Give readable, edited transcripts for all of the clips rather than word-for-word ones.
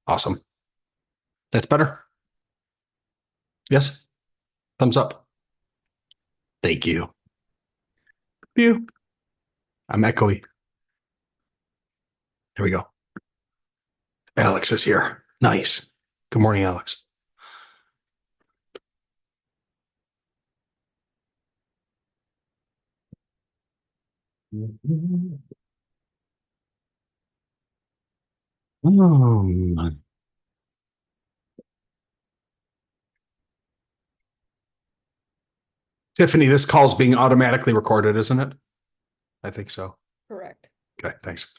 Awesome. That's better. Yes. Thumbs up. Thank you. Phew. I'm echoey. There we go. Alex is here. Nice. Good morning, Alex. Tiffany, this call's being automatically recorded, isn't it? I think so. Correct. Okay, thanks.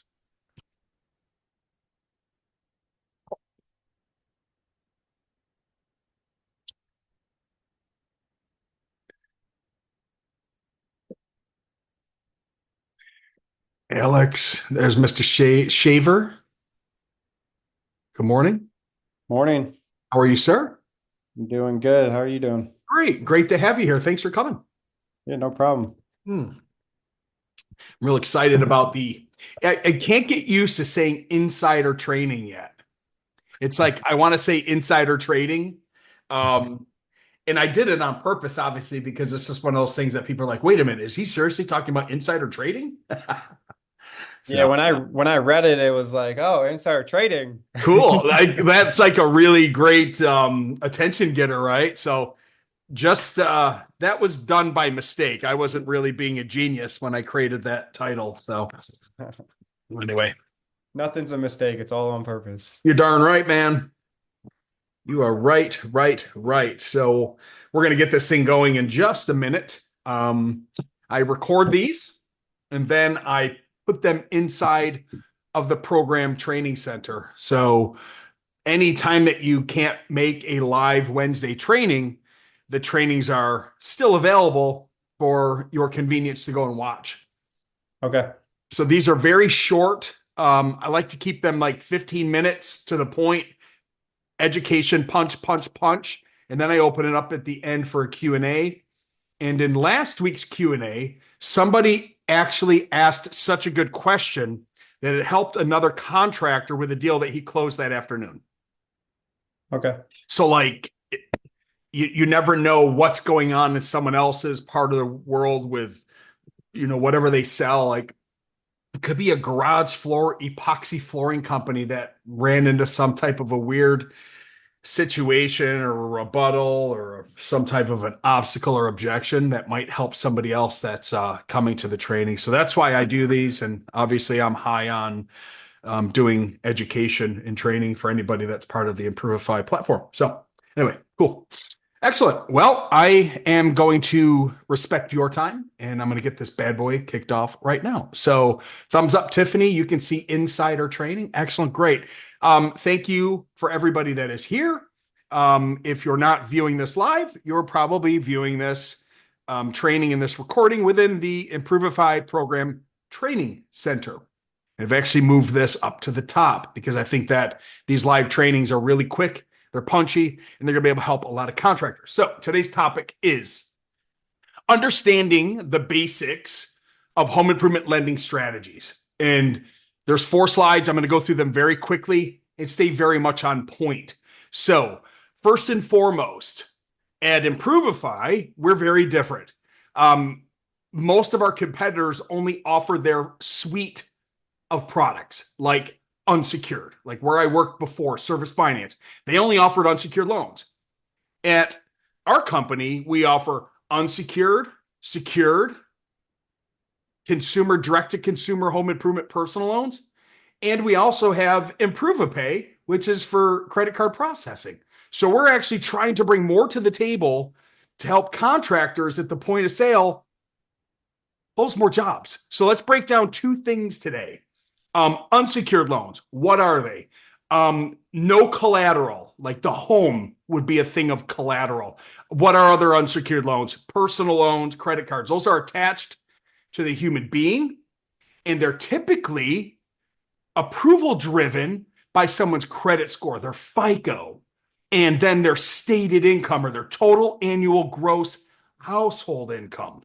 Alex, there's Mr. Shaver. Good morning. Morning. How are you, sir? I'm doing good. How are you doing? Great. Great to have you here. Thanks for coming. Yeah, no problem. I'm real excited about I can't get used to saying insider training yet. It's like I want to say insider trading. And I did it on purpose, obviously, because it's just one of those things that people are like, wait a minute, is he seriously talking about insider trading? Yeah, when I read it, it was like, oh, insider trading. Cool. That's like a really great attention getter, right? So just that was done by mistake. I wasn't really being a genius when I created that title. So anyway, Nothing's a mistake. It's all on purpose. you're darn right, man. You are right, right, right. So we're going to get this thing going in just a minute. I record these and then I put them inside of the program training center. So anytime that you can't make a live Wednesday training, the trainings are still available for your convenience to go and watch. Okay. So these are very short. I like to keep them like 15 minutes to the point. Education, punch, punch, punch. And then I open it up at the end for a Q&A. And in last week's Q&A, somebody actually asked such a good question that it helped another contractor with a deal that he closed that afternoon. Okay. So like you never know what's going on in someone else's part of the world with, whatever they sell. Like it could be a garage floor epoxy flooring company that ran into some type of a weird situation or a rebuttal or some type of an obstacle or objection that might help somebody else that's coming to the training. So that's why I do these. And obviously I'm high on doing education and training for anybody that's part of the Improvify platform. So anyway, cool. Excellent. Well, I am going to respect your time and I'm going to get this bad boy kicked off right now. So thumbs up, Tiffany. You can see insider training. Excellent. Great. Thank you for everybody that is here. If you're not viewing this live, you're probably viewing this training in this recording within the Improvify program training center. I've actually moved this up to the top because I think that these live trainings are really quick. They're punchy, and they're going to be able to help a lot of contractors. So today's topic is understanding the basics of home improvement lending strategies. And there's 4 slides. I'm going to go through them very quickly and stay very much on point. So first and foremost, at Improvify, we're very different. Most of our competitors only offer their suite of products, like unsecured, like where I worked before, Service Finance. They only offered unsecured loans. At our company, we offer unsecured, secured, consumer, direct-to-consumer home improvement personal loans. And we also have Improvipay, which is for credit card processing. So we're actually trying to bring more to the table to help contractors at the point of sale close more jobs. So let's break down 2 things today. Unsecured loans, what are they? No collateral, like the home would be a thing of collateral. What are other unsecured loans? Personal loans, credit cards. Those are attached to the human being, and they're typically approval driven by someone's credit score, their FICO, and then their stated income or their total annual gross household income.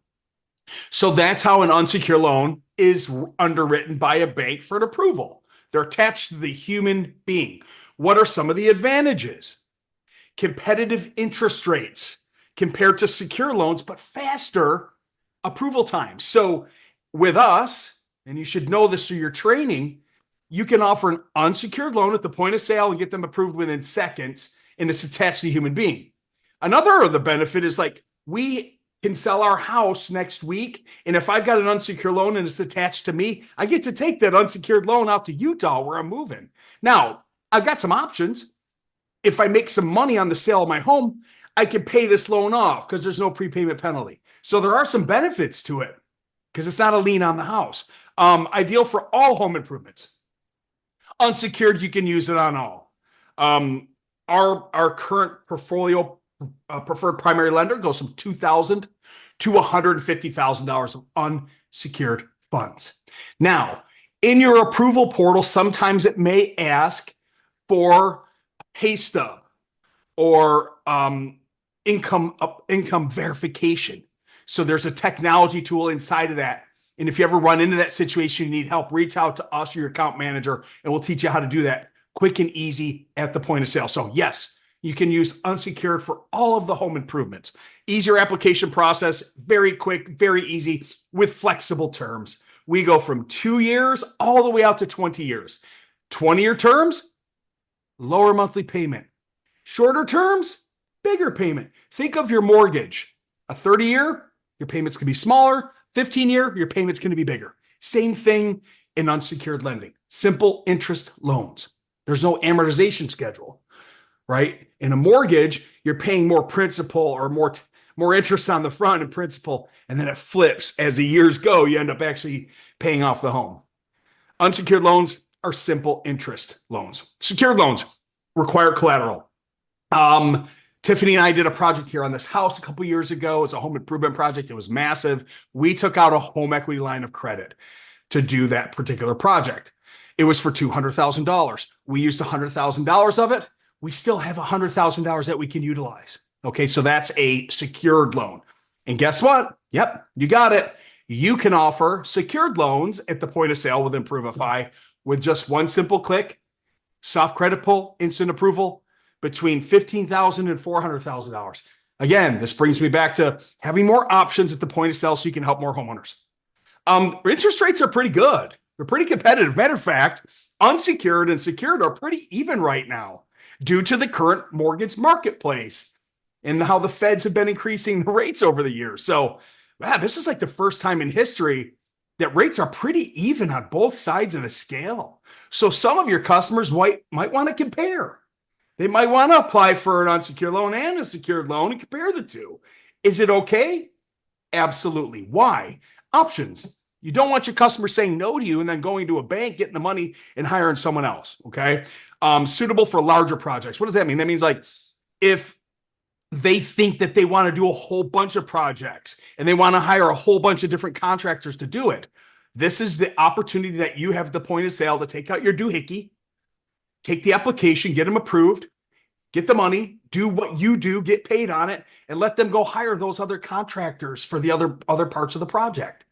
So that's how an unsecured loan is underwritten by a bank for an approval. They're attached to the human being. What are some of the advantages? Competitive interest rates compared to secure loans, but faster approval times. So with us, and you should know this through your training, you can offer an unsecured loan at the point of sale and get them approved within seconds, and it's attached to a human being. Another of the benefit is like we can sell our house next week, and if I've got an unsecured loan and it's attached to me, I get to take that unsecured loan out to Utah where I'm moving. Now, I've got some options. If I make some money on the sale of my home, I can pay this loan off because there's no prepayment penalty. So there are some benefits to it because it's not a lien on the house. Ideal for all home improvements. Unsecured, you can use it on all. Our current portfolio preferred primary lender goes from $2,000 to $150,000 of unsecured funds. Now, in your approval portal, sometimes it may ask for a pay stub or income verification. So there's a technology tool inside of that. And if you ever run into that situation, you need help, reach out to us or your account manager, and we'll teach you how to do that quick and easy at the point of sale. So yes, you can use unsecured for all of the home improvements. Easier application process, very quick, very easy with flexible terms. We go from 2 years all the way out to 20 years. 20-year terms, lower monthly payment. Shorter terms, bigger payment. Think of your mortgage. A 30-year, your payments can be smaller. 15-year, your payment's going to be bigger. Same thing in unsecured lending. Simple interest loans. There's no amortization schedule, right? In a mortgage, you're paying more principal or more interest on the front and principal, and then it flips. As the years go, you end up actually paying off the home. Unsecured loans are simple interest loans. Secured loans require collateral. Tiffany and I did a project here on this house a couple years ago. It's a home improvement project. It was massive. We took out a home equity line of credit to do that particular project. It was for $200,000. We used $100,000 of it. We still have $100,000 that we can utilize. Okay, so that's a secured loan. And guess what? Yep, you got it. You can offer secured loans at the point of sale with Improvify with just one simple click, soft credit pull, instant approval, between $15,000 and $400,000. Again, this brings me back to having more options at the point of sale so you can help more homeowners. Interest rates are pretty good. They're pretty competitive. Matter of fact, unsecured and secured are pretty even right now due to the current mortgage marketplace and how the feds have been increasing the rates over the years. So, this is like the first time in history that rates are pretty even on both sides of the scale. So some of your customers might want to compare. They might want to apply for an unsecured loan and a secured loan and compare the two. Is it okay? Absolutely. Why? Options. You don't want your customer saying no to you and then going to a bank, getting the money and hiring someone else. Okay. Suitable for larger projects. What does that mean? That means like if they think that they want to do a whole bunch of projects and they want to hire a whole bunch of different contractors to do it. This is the opportunity that you have at the point of sale to take out your doohickey, take the application, get them approved, get the money, do what you do, get paid on it, and let them go hire those other contractors for the other parts of the project.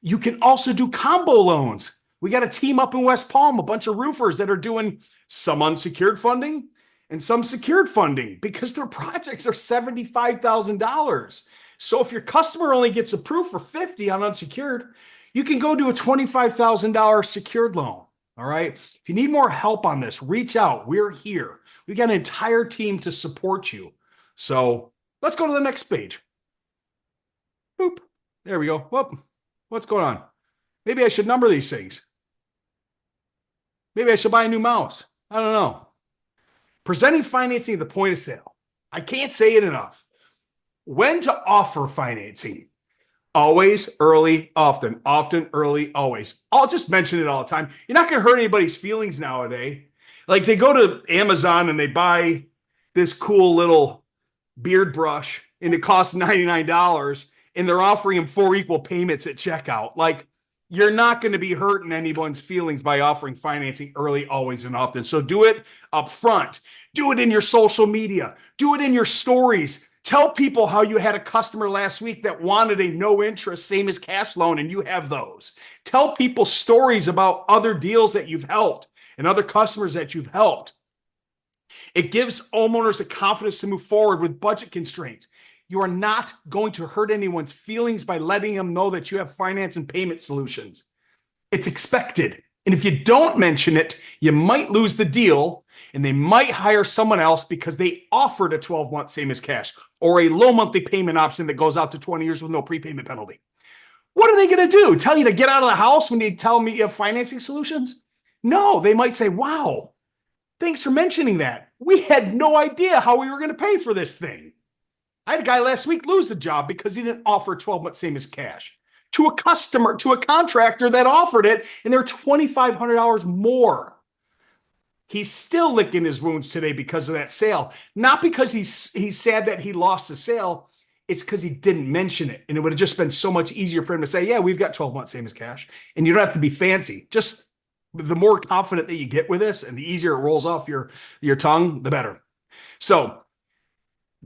You can also do combo loans. We got a team up in West Palm, a bunch of roofers that are doing some unsecured funding and some secured funding because their projects are $75,000. So if your customer only gets approved for $50,000 on unsecured, you can go do a $25,000 secured loan. All right. If you need more help on this, reach out. We're here. We got an entire team to support you. So let's go to the next page. Boop. There we go. Whoop. What's going on? Maybe I should number these things. Maybe I should buy a new mouse. I don't know. Presenting financing at the point of sale. I can't say it enough. When to offer financing. Always, early, often, early, always. I'll just mention it all the time. You're not going to hurt anybody's feelings nowadays. Like they go to Amazon and they buy this cool little beard brush and it costs $99 and they're offering them 4 equal payments at checkout. Like you're not going to be hurting anyone's feelings by offering financing early, always, and often. So do it up front. Do it in your social media. Do it in your stories. Tell people how you had a customer last week that wanted a no interest, same as cash loan, and you have those. Tell people stories about other deals that you've helped. and other customers that you've helped. It gives homeowners the confidence to move forward with budget constraints. You are not going to hurt anyone's feelings by letting them know that you have finance and payment solutions. It's expected. And if you don't mention it, you might lose the deal and they might hire someone else because they offered a 12-month same as cash or a low monthly payment option that goes out to 20 years with no prepayment penalty. What are they going to do? Tell you to get out of the house when you tell me you have financing solutions? No, they might say, wow, thanks for mentioning that. We had no idea how we were going to pay for this thing. I had a guy last week lose the job because he didn't offer 12-month same as cash to a customer, to a contractor that offered it, and they're $2,500 more. He's still licking his wounds today because of that sale. Not because he's sad that he lost the sale. It's because he didn't mention it. And it would have just been so much easier for him to say, yeah, we've got 12 months same as cash. And you don't have to be fancy. Just the more confident that you get with this and the easier it rolls off your tongue, the better. So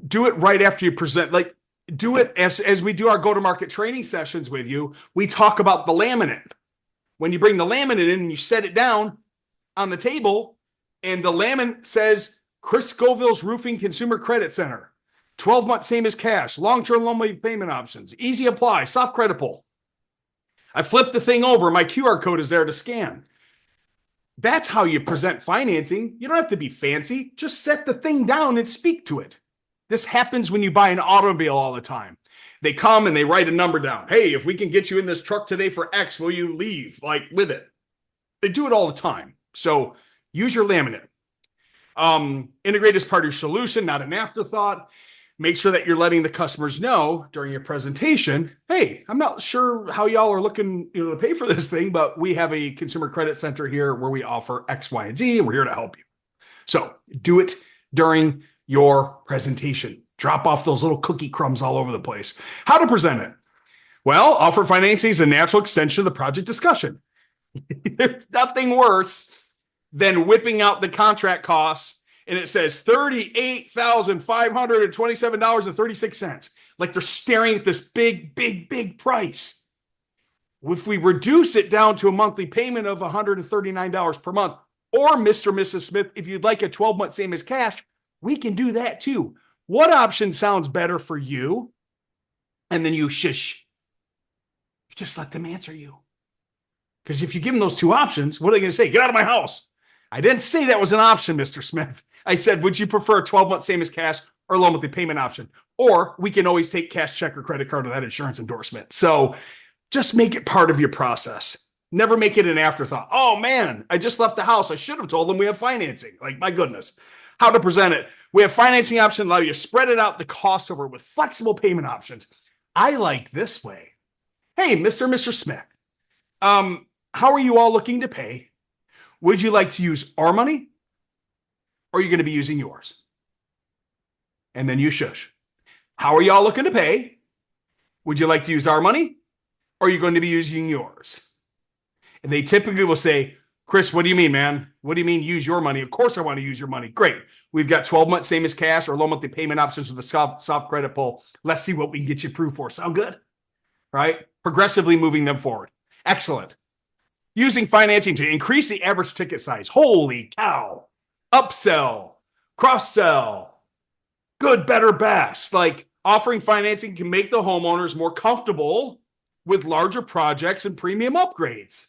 do it right after you present. Like, do it as we do our go-to-market training sessions with you. We talk about the laminate. When you bring the laminate in and you set it down on the table, and the laminate says, Chris Scoville's Roofing Consumer Credit Center, 12-month same as cash, long-term loan payment options, easy apply, soft credit pull. I flip the thing over. My QR code is there to scan. That's how you present financing. You don't have to be fancy. Just set the thing down and speak to it. This happens when you buy an automobile all the time. They come and they write a number down. Hey, if we can get you in this truck today for X, will you leave with it? They do it all the time. So use your laminate. Integrate as part of your solution, not an afterthought. Make sure that you're letting the customers know during your presentation, hey, I'm not sure how y'all are looking to pay for this thing, but we have a consumer credit center here where we offer X, Y, and Z, and we're here to help you. So do it during your presentation. Drop off those little cookie crumbs all over the place. How to present it? Well, offer financing is a natural extension of the project discussion. There's nothing worse than whipping out the contract costs and it says $38,527.36. Like they're staring at this big, big, big price. If we reduce it down to a monthly payment of $139 per month, or Mr. and Mrs. Smith, if you'd like a 12-month same as cash, we can do that too. What option sounds better for you? And then you shush. You just let them answer you. Because if you give them those two options, what are they going to say? Get out of my house. I didn't say that was an option, Mr. Smith. I said, would you prefer a 12-month same as cash or low monthly payment option? Or we can always take cash, check, or credit card with that insurance endorsement. So just make it part of your process. Never make it an afterthought. Oh man, I just left the house. I should have told them we have financing. Like, my goodness. How to present it. We have financing options allow you to spread it out the cost over with flexible payment options. I like this way. Hey, Mr. and Mr. Smith, how are you all looking to pay? Would you like to use our money or are you going to be using yours? And then you shush. How are y'all looking to pay? Would you like to use our money or are you going to be using yours? And they typically will say, Chris, what do you mean, man? What do you mean use your money? Of course I want to use your money. Great. We've got 12 months same as cash or low monthly payment options with a soft credit pull. Let's see what we can get you approved for. Sound good? Right? Progressively moving them forward. Excellent. Using financing to increase the average ticket size. Holy cow. Upsell. Cross-sell. Good, better, best. Like, offering financing can make the homeowners more comfortable with larger projects and premium upgrades.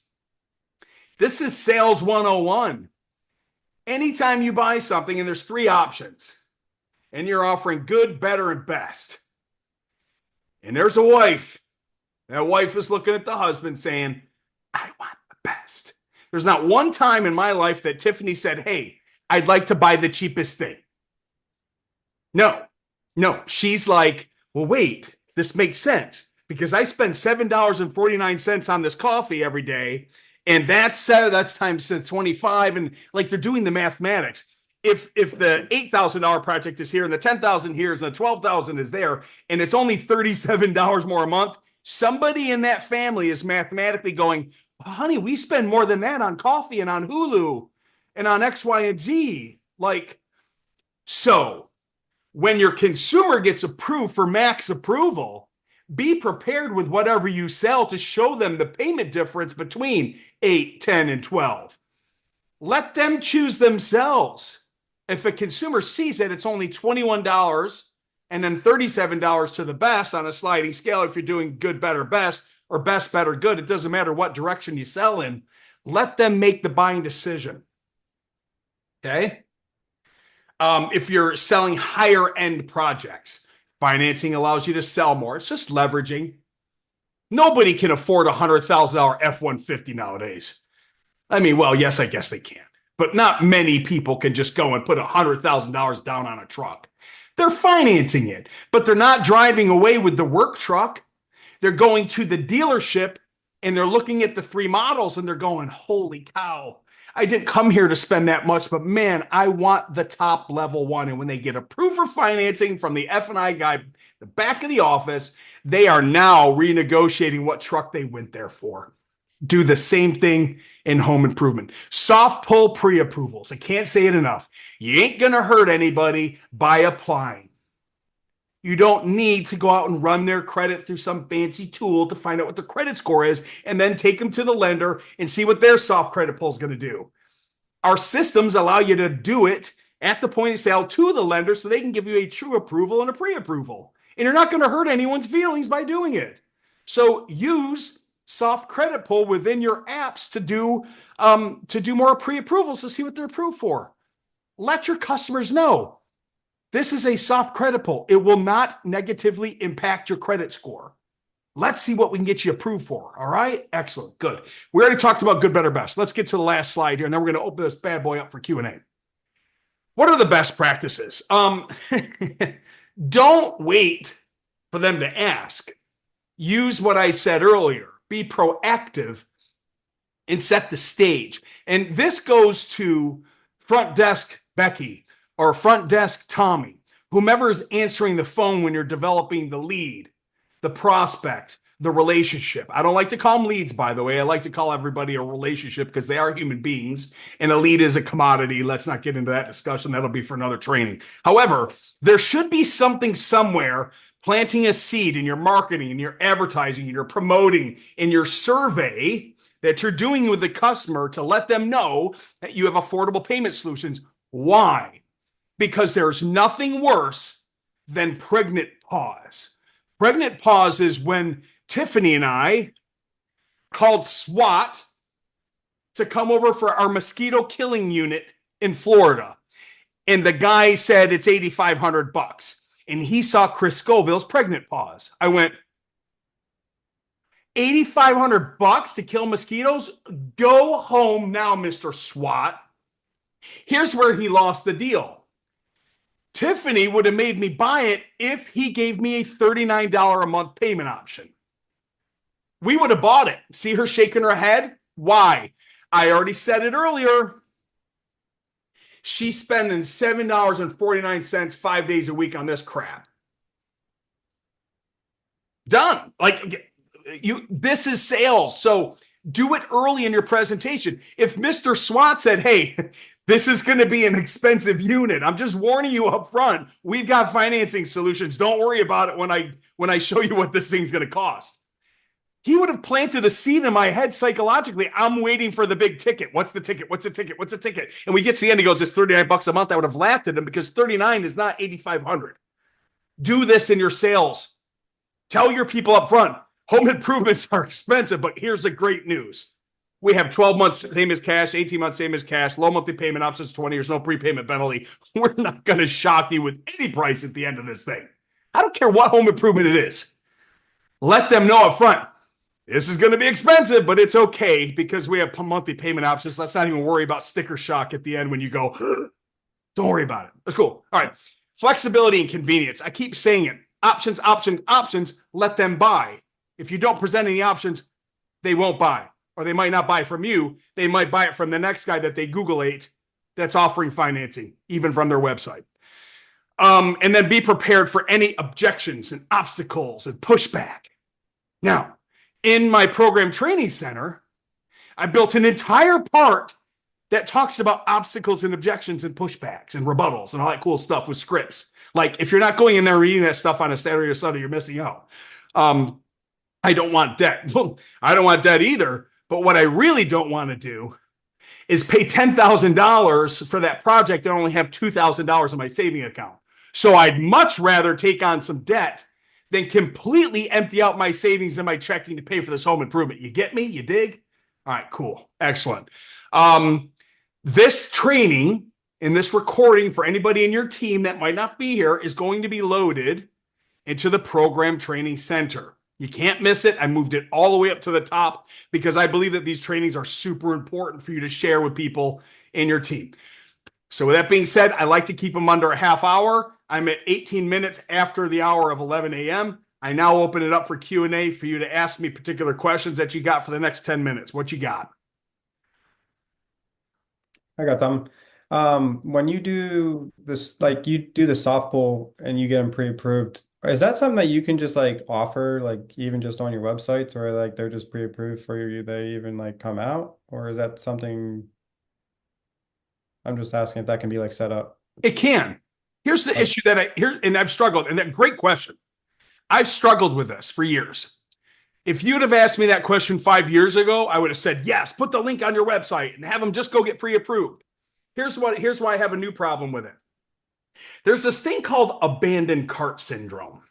This is sales 101. Anytime you buy something and there's three options and you're offering good, better, and best, and there's a wife, that wife is looking at the husband saying, I want the best. There's not one time in my life that Tiffany said, hey, I'd like to buy the cheapest thing. No. She's like, well, wait, this makes sense because I spend $7.49 on this coffee every day. And that's times 25. And like, they're doing the mathematics. If the $8,000 project is here and the $10,000 here and the $12,000 is there, and it's only $37 more a month, somebody in that family is mathematically going, honey, we spend more than that on coffee and on Hulu and on X, Y, and Z. Like, so when your consumer gets approved for max approval, be prepared with whatever you sell to show them the payment difference between 8, 10, and 12. Let them choose themselves. If a consumer sees that it's only $21 and then $37 to the best on a sliding scale, if you're doing good, better, best, or best, better, good, it doesn't matter what direction you sell in. Let them make the buying decision. Okay. If you're selling higher end projects, financing allows you to sell more. It's just leveraging. Nobody can afford a $100,000 F-150 nowadays. I mean, well, yes, I guess they can, but not many people can just go and put $100,000 down on a truck. They're financing it, but they're not driving away with the work truck. They're going to the dealership and they're looking at the 3 models and they're going, holy cow, I didn't come here to spend that much, but man, I want the top level one. And when they get approved for financing from the F&I guy, the back of the office, they are now renegotiating what truck they went there for. Do the same thing in home improvement. Soft pull pre-approvals. I can't say it enough. You ain't going to hurt anybody by applying. You don't need to go out and run their credit through some fancy tool to find out what the credit score is and then take them to the lender and see what their soft credit pull is going to do. Our systems allow you to do it at the point of sale to the lender so they can give you a true approval and a pre-approval. And you're not going to hurt anyone's feelings by doing it. So use soft credit pull within your apps to do more pre-approvals to see what they're approved for. Let your customers know. This is a soft credit pull. It will not negatively impact your credit score. Let's see what we can get you approved for. All right? Excellent. Good. We already talked about good, better, best. Let's get to the last slide here, and then we're going to open this bad boy up for Q&A. What are the best practices? Don't wait for them to ask. Use what I said earlier. Be proactive and set the stage. And this goes to front desk Becky or front desk Tommy, whomever is answering the phone when you're developing the lead, the prospect, the relationship. I don't like to call them leads, by the way. I like to call everybody a relationship because they are human beings and a lead is a commodity. Let's not get into that discussion. That'll be for another training. However, there should be something somewhere planting a seed in your marketing, in your advertising, in your promoting, in your survey that you're doing with the customer to let them know that you have affordable payment solutions. Why? Because there's nothing worse than pregnant pause. Pregnant pause is when Tiffany and I called SWAT to come over for our mosquito killing unit in Florida. And the guy said it's $8,500. And he saw Chris Scoville's pregnant pause. I went, $8,500 to kill mosquitoes? Go home now, Mr. SWAT. Here's where he lost the deal. Tiffany would have made me buy it if he gave me a $39 a month payment option. We would have bought it. See her shaking her head? Why? I already said it earlier. She's spending $7.49 5 days a week on this crap. Done. This is sales. So do it early in your presentation. If Mr. SWAT said, hey, this is going to be an expensive unit, I'm just warning you up front. We've got financing solutions. Don't worry about it when I show you what this thing's going to cost. He would have planted a seed in my head psychologically. I'm waiting for the big ticket. What's the ticket? What's the ticket? What's the ticket? And we get to the end, he goes, it's $39 a month. I would have laughed at him because 39 is not 8,500. Do this in your sales. Tell your people up front, home improvements are expensive, but here's the great news. We have 12 months same as cash, 18 months same as cash, low monthly payment options, 20 years, no prepayment penalty. We're not going to shock you with any price at the end of this thing. I don't care what home improvement it is. Let them know up front. This is going to be expensive, but it's okay because we have monthly payment options. Let's not even worry about sticker shock at the end when you go, don't worry about it. That's cool. All right. Flexibility and convenience. I keep saying it. Options, options, options. Let them buy. If you don't present any options, they won't buy. Or they might not buy from you. They might buy it from the next guy that they Google ate that's offering financing, even from their website. And then be prepared for any objections and obstacles and pushback. Now, in my program training center, I built an entire part that talks about obstacles and objections and pushbacks and rebuttals and all that cool stuff with scripts. Like if you're not going in there reading that stuff on a Saturday or Sunday, you're missing out. I don't want debt. I don't want debt either. But what I really don't want to do is pay $10,000 for that project and only have $2,000 in my saving account. So I'd much rather take on some debt than completely empty out my savings and my checking to pay for this home improvement. You get me? You dig? All right, cool. Excellent. This training and this recording for anybody in your team that might not be here is going to be loaded into the Program Training Center. You can't miss it. I moved it all the way up to the top because I believe that these trainings are super important for you to share with people in your team. So with that being said, I like to keep them under a half hour. I'm at 18 minutes after the hour of 11 a.m. I now open it up for Q&A for you to ask me particular questions that you got for the next 10 minutes. What you got? I got them. When you do this, like you do the soft pull and you get them pre-approved, is that something that you can just like offer, like even just on your websites, or like they're just pre-approved for you, they even like come out? Or is that something, I'm just asking if that can be like set up? It can. Here's the issue that and I've struggled, and that great question. I've struggled with this for years. If you'd have asked me that question 5 years ago, I would have said, yes, put the link on your website and have them just go get pre-approved. Here's why I have a new problem with it. There's this thing called abandoned cart syndrome.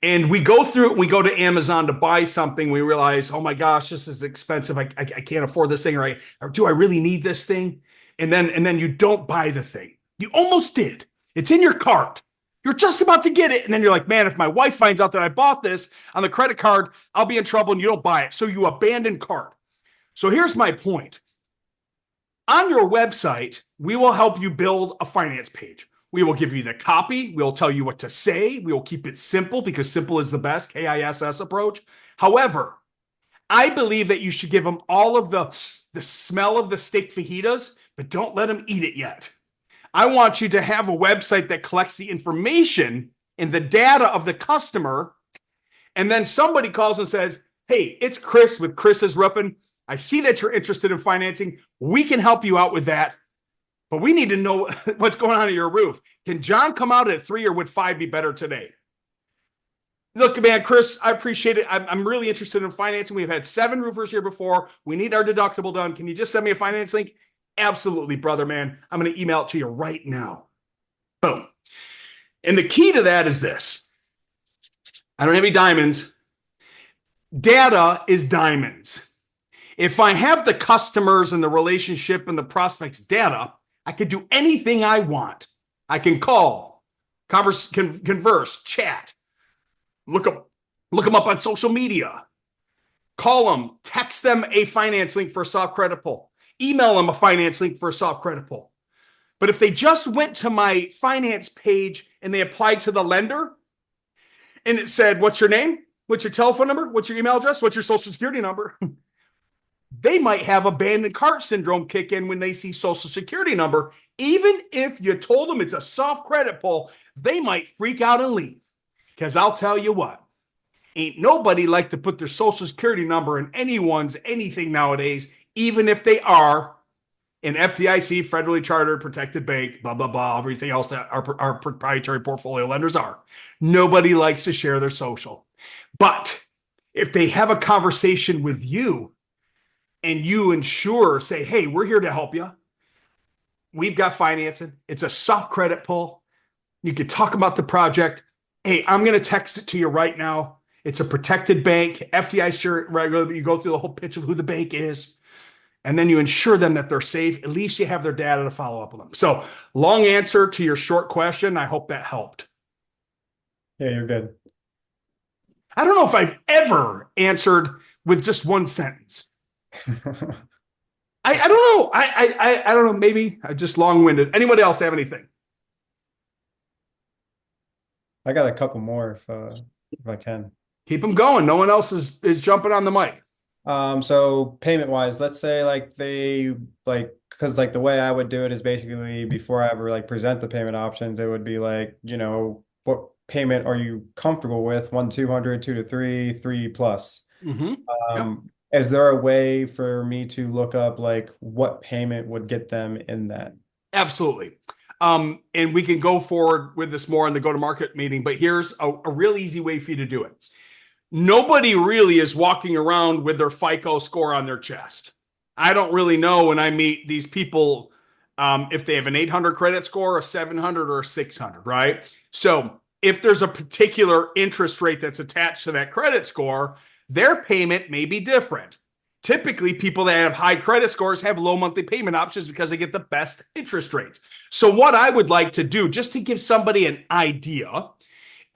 And we go through it, we go to Amazon to buy something, we realize, oh my gosh, this is expensive. I can't afford this thing, or do I really need this thing? And then you don't buy the thing. You almost did. It's in your cart. You're just about to get it. And then you're like, man, if my wife finds out that I bought this on the credit card, I'll be in trouble, and you don't buy it. So you abandon cart. So here's my point. On your website, we will help you build a finance page. We will give you the copy. We'll tell you what to say. We will keep it simple because simple is the best, KISS approach. However, I believe that you should give them all of the smell of the steak fajitas, but don't let them eat it yet. I want you to have a website that collects the information and the data of the customer. And then somebody calls and says, hey, it's Chris with Chris's Roofing. I see that you're interested in financing. We can help you out with that. But we need to know what's going on at your roof. Can John come out at 3 or would 5 be better today? Look, man, Chris, I appreciate it. I'm really interested in financing. We've had 7 roofers here before. We need our deductible done. Can you just send me a finance link? Absolutely, brother, man. I'm going to email it to you right now. Boom. And the key to that is this. I don't have any diamonds. Data is diamonds. If I have the customers and the relationship and the prospects data, I can do anything I want. I can call, converse, chat, look them up on social media, call them, text them a finance link for a soft credit pull, email them a finance link for a soft credit pull. But if they just went to my finance page and they applied to the lender and it said, what's your name? What's your telephone number? What's your email address? What's your social security number? They might have abandoned cart syndrome kick in when they see social security number. Even if you told them it's a soft credit pull, they might freak out and leave. Because I'll tell you what, ain't nobody like to put their social security number in anyone's anything nowadays, even if they are an FDIC, federally chartered, protected bank, blah, blah, blah, everything else that our proprietary portfolio lenders are. Nobody likes to share their social. But if they have a conversation with you, and you ensure, say, hey, we're here to help you. We've got financing. It's a soft credit pull. You can talk about the project. Hey, I'm going to text it to you right now. It's a protected bank, FDIC regular. You go through the whole pitch of who the bank is. And then you ensure them that they're safe. At least you have their data to follow up with them. So long answer to your short question. I hope that helped. Yeah, you're good. I don't know if I've ever answered with just one sentence. I don't know. I don't know. Maybe I just long-winded. Anybody else have anything? I got a couple more if I can. Keep them going. No one else is jumping on the mic. So payment wise, let's say like they like, because like the way I would do it is basically before I ever like present the payment options, it would be like, what payment are you comfortable with? 1 to 200, 2 to 3, 3 plus. Mm-hmm. Yep. Is there a way for me to look up like what payment would get them in that? Absolutely. And we can go forward with this more in the go-to-market meeting, but here's a real easy way for you to do it. Nobody really is walking around with their FICO score on their chest. I don't really know when I meet these people if they have an 800 credit score, a 700, or a 600, right? So if there's a particular interest rate that's attached to that credit score, their payment may be different. Typically, people that have high credit scores have low monthly payment options because they get the best interest rates. So, what I would like to do, just to give somebody an idea,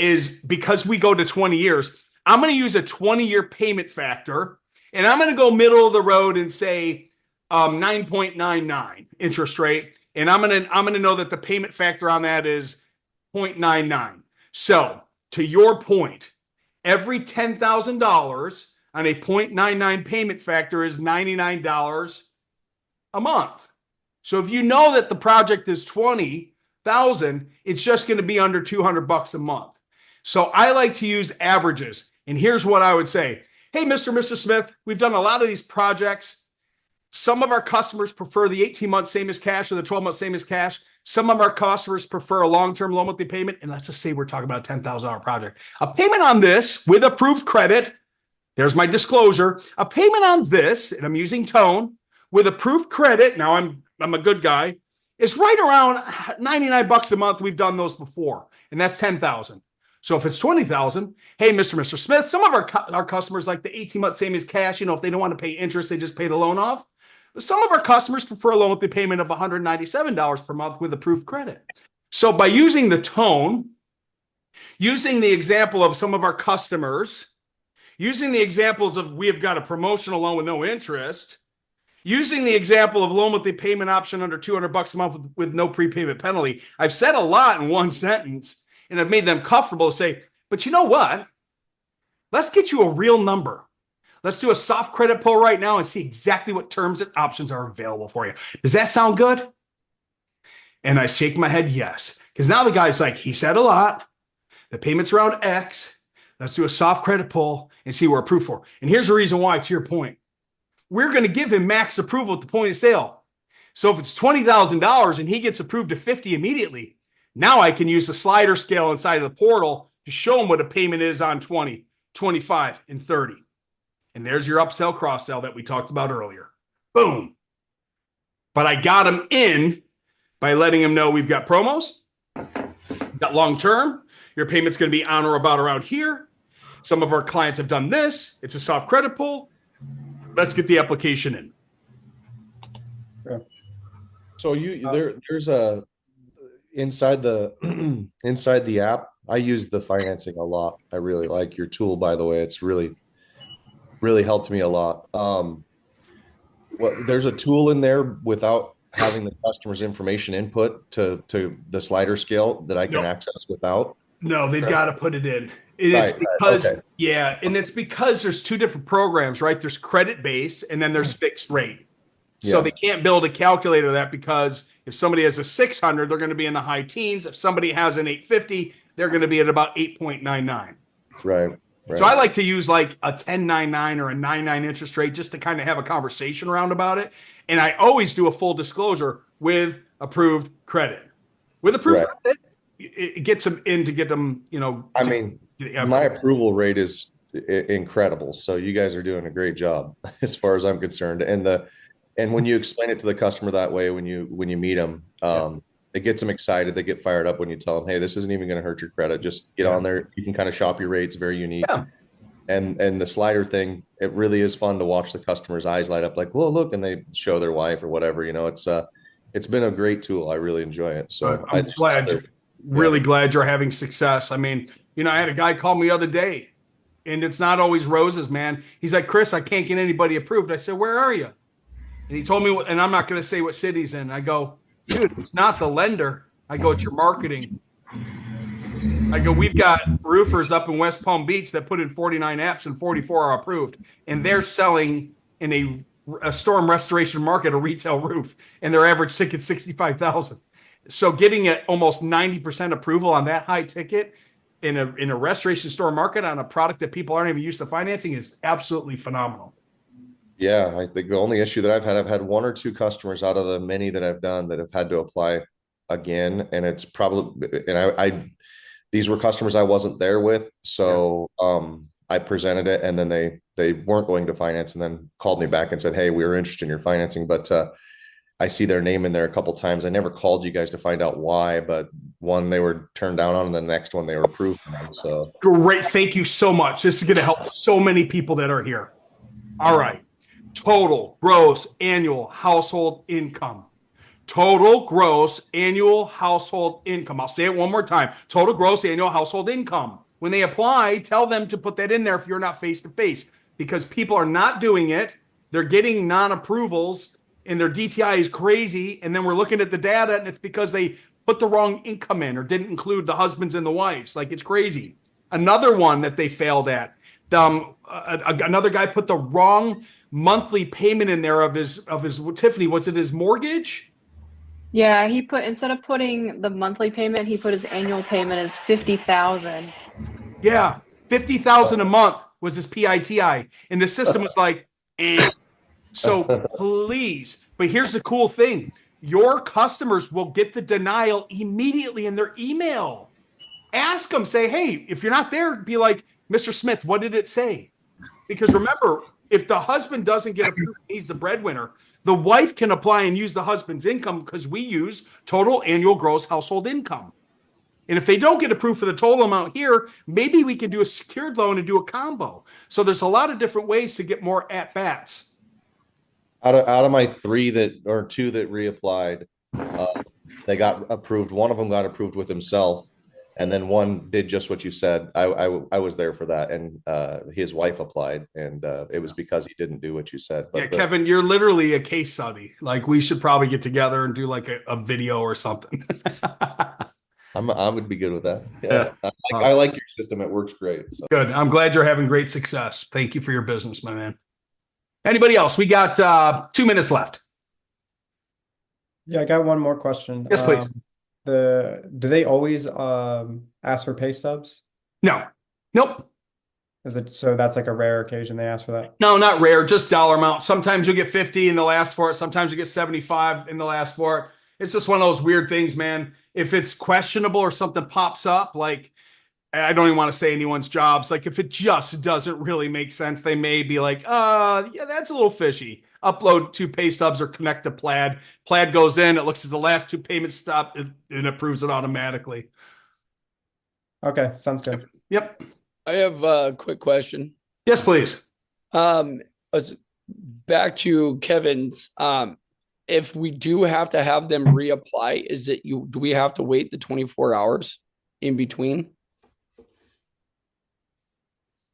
is because we go to 20 years, I'm going to use a 20-year payment factor, and I'm going to go middle of the road and say 9.99 interest rate, and I'm gonna know that the payment factor on that is 0.99. So to your point, every $10,000 on a 0.99 payment factor is $99 a month. So if you know that the project is 20,000, it's just going to be under $200 a month. So I like to use averages. And here's what I would say. Hey, Mr. Smith, we've done a lot of these projects. Some of our customers prefer the 18-month same as cash or the 12-month same as cash. Some of our customers prefer a long-term low monthly payment. And let's just say we're talking about a $10,000 project. A payment on this with approved credit, there's my disclosure. A payment on this, and I'm using tone, with approved credit, now I'm a good guy, is right around $99 a month. We've done those before, and that's 10,000. So if it's 20,000, hey, Mr. Smith, some of our customers like the 18-month same as cash. If they don't want to pay interest, they just pay the loan off. But some of our customers prefer a loan with the payment of $197 per month with approved credit. So by using the tone, using the example of some of our customers, using the examples of we have got a promotional loan with no interest, using the example of loan with the payment option under $200 a month with no prepayment penalty, I've said a lot in one sentence, and I've made them comfortable to say, but you know what? Let's get you a real number. Let's do a soft credit pull right now and see exactly what terms and options are available for you. Does that sound good? And I shake my head yes. Because now the guy's like, he said a lot. The payment's around X. Let's do a soft credit pull and see what we're approved for. And here's the reason why, to your point. We're going to give him max approval at the point of sale. So if it's $20,000 and he gets approved to 50 immediately, now I can use the slider scale inside of the portal to show him what a payment is on 20, 25, and 30. And there's your upsell, cross-sell that we talked about earlier. Boom. But I got him in by letting him know we've got promos, we've got long-term, your payment's going to be on or about around here. Some of our clients have done this. It's a soft credit pull. Let's get the application in. Yeah. So there's a inside the app. I use the financing a lot. I really like your tool, by the way. It's really helped me a lot. There's a tool in there without having the customer's information input to the slider scale that I can access without. No, they've got to put it in. And it's because there's two different programs, right? There's credit base and then there's fixed rate. So they can't build a calculator of that because if somebody has a 600, they're going to be in the high teens. If somebody has an 850, they're going to be at about 8.99. Right. So I like to use like a 10.99 or a 9.9 interest rate just to kind of have a conversation around about it. And I always do a full disclosure with approved credit. With approved credit, it gets them in to get them, my approval rate is incredible. So you guys are doing a great job as far as I'm concerned. And when you explain it to the customer that way, when you meet them, it gets them excited. They get fired up when you tell them, hey, this isn't even going to hurt your credit. Just get on there. You can kind of shop your rates. Very unique. Yeah. And the slider thing, it really is fun to watch the customer's eyes light up like, well, look, and they show their wife or whatever, it's been a great tool. I really enjoy it. So I'm really glad you're having success. I mean, I had a guy call me the other day and it's not always roses, man. He's like, Chris, I can't get anybody approved. I said, where are you? And he told me, and I'm not going to say what city's in. I go, dude, it's not the lender. I go, it's your marketing. I go, we've got roofers up in West Palm Beach that put in 49 apps and 44 are approved. And they're selling in a storm restoration market, a retail roof, and their average ticket's 65,000. So getting at almost 90% approval on that high ticket in a restoration store market on a product that people aren't even used to financing is absolutely phenomenal. Yeah, I think the only issue that I've had one or two customers out of the many that I've done that have had to apply again, and it's probably, and I these were customers I wasn't there with, so I presented it, and then they weren't going to finance, and then called me back and said, "Hey, we were interested in your financing, but I see their name in there a couple times. I never called you guys to find out why, but one they were turned down on, and the next one they were approved on." So Great. Thank you so much. This is going to help so many people that are here. All right. Total gross annual household income. Total gross annual household income. I'll say it one more time. Total gross annual household income. When they apply, tell them to put that in there if you're not face to face, because people are not doing it. They're getting non-approvals and their DTI is crazy. And then we're looking at the data and it's because they put the wrong income in or didn't include the husbands and the wives. Like, it's crazy. Another one that they failed at. Another guy put the wrong monthly payment in there of his Tiffany, was it his mortgage? Yeah, he put, instead of putting the monthly payment, he put his annual payment as 50,000. Yeah, 50,000 a month was his PITI, and the system was like, eh. So please, but here's the cool thing: your customers will get the denial immediately in their email. Ask them, say, hey, if you're not there, be like, Mr. Smith, what did it say? Because remember, if the husband doesn't get approved, he's the breadwinner. The wife can apply and use the husband's income because we use total annual gross household income. And if they don't get approved for the total amount here, maybe we can do a secured loan and do a combo. So there's a lot of different ways to get more at bats. out of my three or two that reapplied, they got approved. One of them got approved with himself, and then one did just what you said. I was there for that, and his wife applied, and it was because he didn't do what you said. But yeah, Kevin, you're literally a case study. Like, we should probably get together and do like a video or something. I would be good with that. Yeah. I like your system. It works great. So. Good. I'm glad you're having great success. Thank you for your business, my man. Anybody else? We got 2 minutes left. Yeah, I got one more question. Yes, please. Do they always ask for pay stubs? No. Nope. Is it so that's like a rare occasion they ask for that? No, not rare, just dollar amount. Sometimes you'll get 50 and they'll ask for it. Sometimes you get 75 and they'll ask for it. It's just one of those weird things, man. If it's questionable or something pops up, like, I don't even want to say anyone's jobs. Like, if it just doesn't really make sense, they may be like, yeah, that's a little fishy. Upload 2 pay stubs or connect to Plaid. Plaid goes in, it looks at the last 2 payments stop, and approves it automatically. Okay, sounds good. Yep. I have a quick question. Yes, please. Back to Kevin's. If we do have to have them reapply, do we have to wait the 24 hours in between?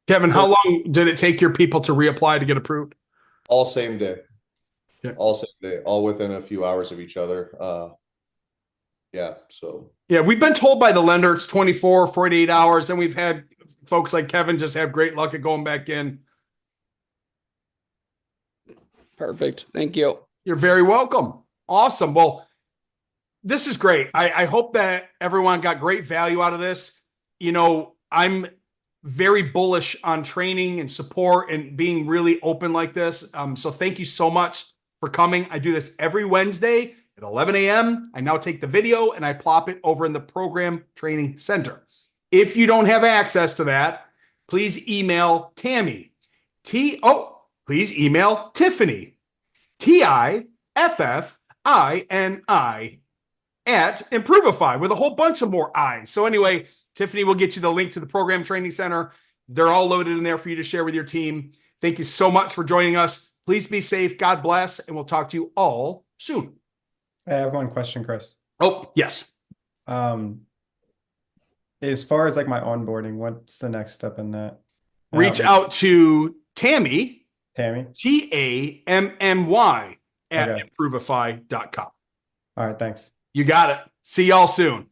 Kevin, how long did it take your people to reapply to get approved? All same day. Yeah. All same day. All within a few hours of each other. Yeah. So. Yeah, we've been told by the lender it's 24, 48 hours, and we've had folks like Kevin just have great luck at going back in. Perfect. Thank you. You're very welcome. Awesome. Well, this is great. I hope that everyone got great value out of this. You know, I'm very bullish on training and support and being really open like this. So thank you so much for coming. I do this every Wednesday at 11 a.m. I now take the video and I plop it over in the program training center. If you don't have access to that, please email Tammy. Please email Tiffany. Tiffini at Improvify with a whole bunch of more I's. So anyway, Tiffany will get you the link to the program training center. They're all loaded in there for you to share with your team. Thank you so much for joining us. Please be safe. God bless. And we'll talk to you all soon. I have one question, Chris. Oh, yes. As far as like my onboarding, what's the next step in that? Reach out to Tammy. Tammy. TAMMY at Improvify.com. All right, thanks. You got it. See y'all soon.